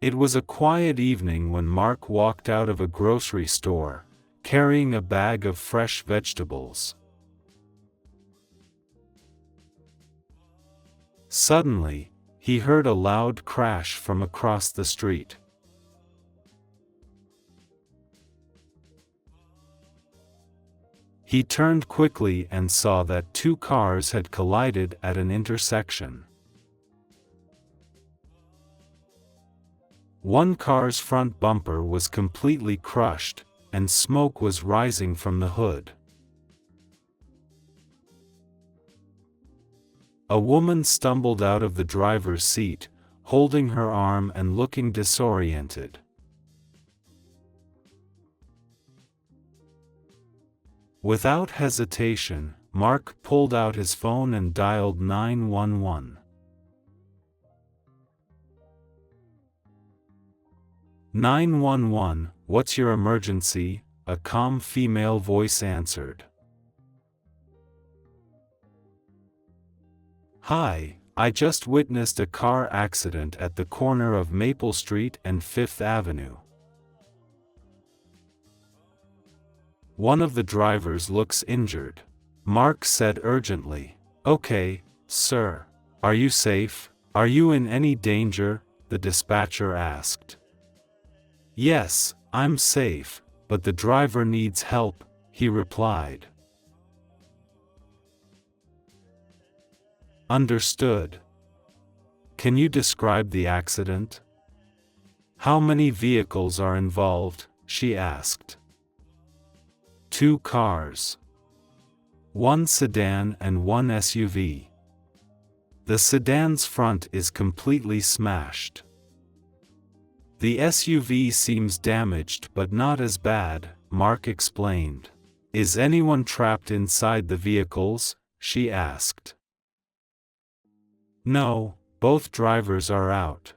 It was a quiet evening when Mark walked out of a grocery store, carrying a bag of fresh vegetables. Suddenly, he heard a loud crash from across the street. He turned quickly and saw that two cars had collided at an intersection. One car's front bumper was completely crushed, and smoke was rising from the hood. A woman stumbled out of the driver's seat, holding her arm and looking disoriented. Without hesitation, Mark pulled out his phone and dialed 911. "911, what's your emergency?" a calm female voice answered. "Hi, I just witnessed a car accident at the corner of Maple Street and Fifth Avenue. One of the drivers looks injured," Mark said urgently. "Okay, sir. Are you safe? Are you in any danger?" the dispatcher asked. "Yes, I'm safe, but the driver needs help," he replied. "Understood. Can you describe the accident? How many vehicles are involved?" she asked. "Two cars. One sedan and one SUV. The sedan's front is completely smashed. The SUV seems damaged but not as bad," Mark explained. "Is anyone trapped inside the vehicles?" she asked. "No, both drivers are out.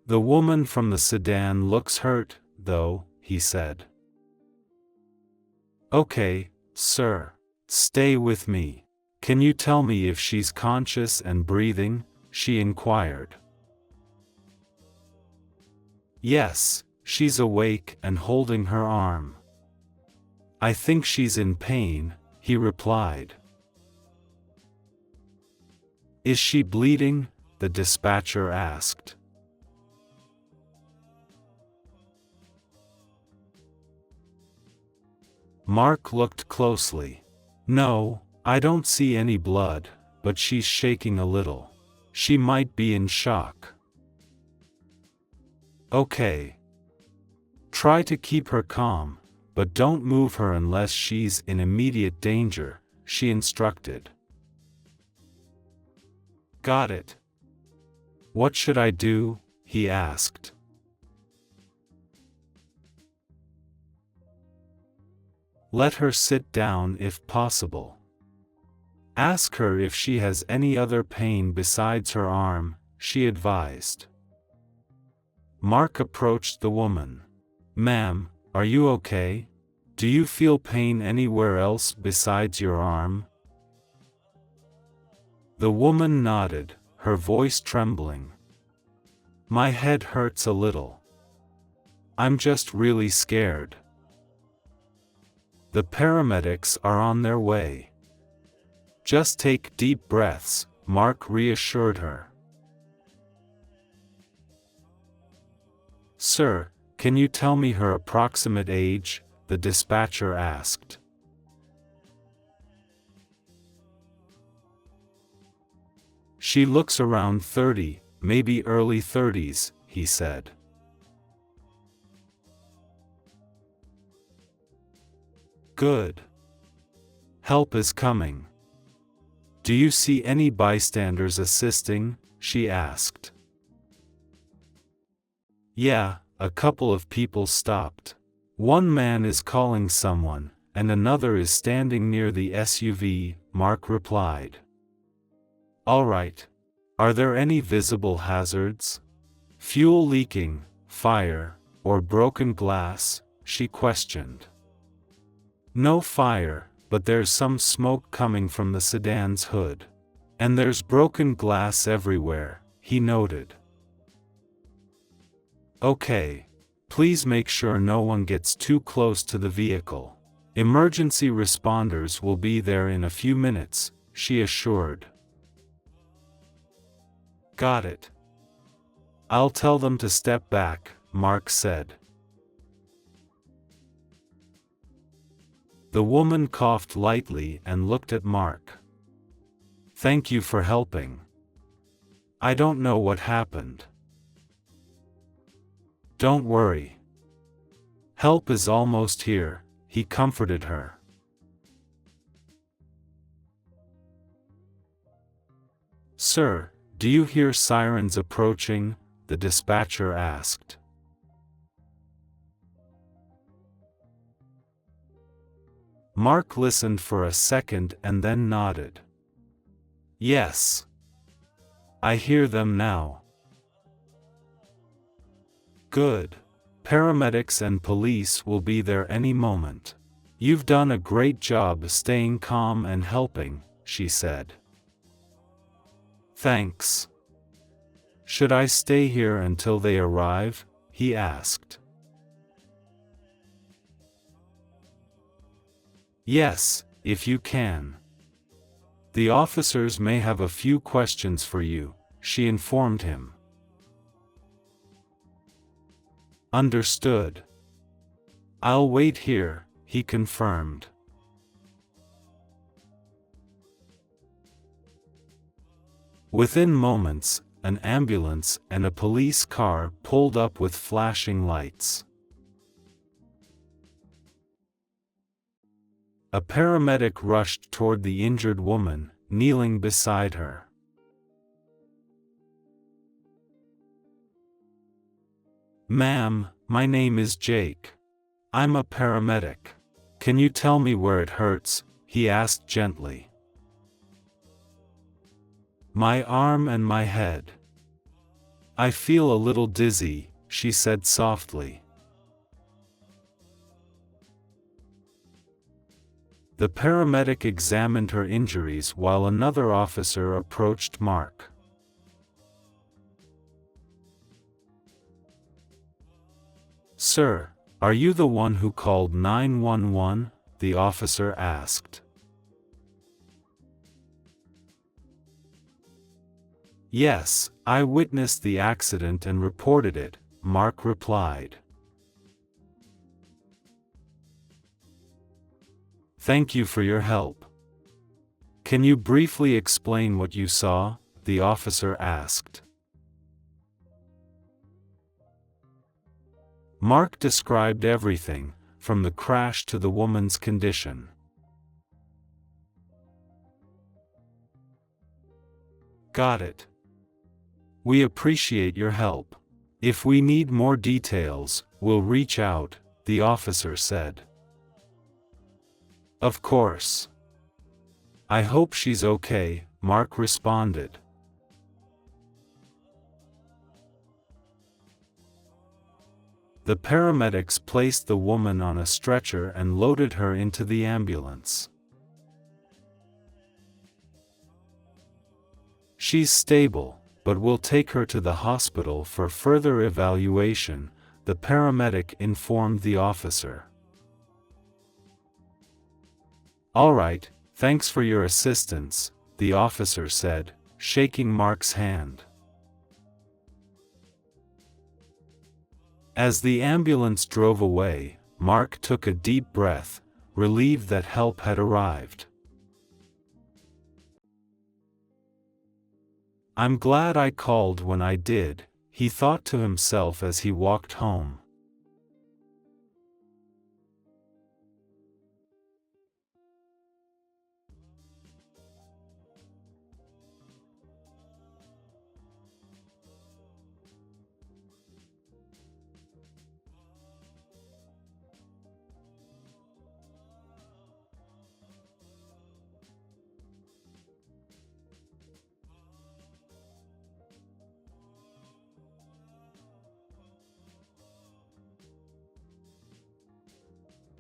The woman from the sedan looks hurt, though," he said. "Okay, sir. Stay with me. Can you tell me if she's conscious and breathing?" she inquired. "Yes, she's awake and holding her arm. I think she's in pain," he replied. "Is she bleeding?" the dispatcher asked. Mark looked closely. "No, I don't see any blood, but she's shaking a little. She might be in shock." "Okay. Try to keep her calm, but don't move her unless she's in immediate danger," she instructed. "Got it. What should I do?" he asked. "Let her sit down if possible. Ask her if she has any other pain besides her arm," she advised. Mark approached the woman. "Ma'am, are you okay? Do you feel pain anywhere else besides your arm?" The woman nodded, her voice trembling. "My head hurts a little. I'm just really scared. The paramedics are on their way." "Just take deep breaths," Mark reassured her. "Sir, can you tell me her approximate age?" the dispatcher asked. "She looks around 30, maybe early 30s, he said. "Good. Help is coming. Do you see any bystanders assisting?" she asked. "Yeah, a couple of people stopped. One man is calling someone, and another is standing near the SUV," Mark replied. "All right. Are there any visible hazards? Fuel leaking, fire, or broken glass?" she questioned. "No fire, but there's some smoke coming from the sedan's hood. And there's broken glass everywhere," he noted. Okay. Please make sure no one gets too close to the vehicle. Emergency responders will be there in a few minutes, she assured. Got it. I'll tell them to step back, Mark said. The woman coughed lightly and looked at Mark. Thank you for helping. I don't know what happened. Don't worry. Help is almost here, he comforted her. Sir, do you hear sirens approaching? The dispatcher asked. Mark listened for a second and then nodded. Yes. I hear them now. Good. Paramedics and police will be there any moment. You've done a great job staying calm and helping, she said. Thanks. Should I stay here until they arrive? He asked. Yes, if you can. The officers may have a few questions for you, she informed him. Understood. I'll wait here, he confirmed. Within moments, an ambulance and a police car pulled up with flashing lights. A paramedic rushed toward the injured woman, kneeling beside her. Ma'am, my name is Jake. I'm a paramedic. Can you tell me where it hurts? He asked gently. My arm and my head. I feel a little dizzy, she said softly. The paramedic examined her injuries while another officer approached Mark. Sir, are you the one who called 911? The officer asked. Yes, I witnessed the accident and reported it, Mark replied. Thank you for your help. Can you briefly explain what you saw? The officer asked. Mark described everything, from the crash to the woman's condition. Got it. We appreciate your help. If we need more details, we'll reach out, the officer said. Of course. I hope she's okay, Mark responded. The paramedics placed the woman on a stretcher and loaded her into the ambulance. She's stable, but we'll take her to the hospital for further evaluation, the paramedic informed the officer. All right, thanks for your assistance, the officer said, shaking Mark's hand. As the ambulance drove away, Mark took a deep breath, relieved that help had arrived. I'm glad I called when I did, he thought to himself as he walked home.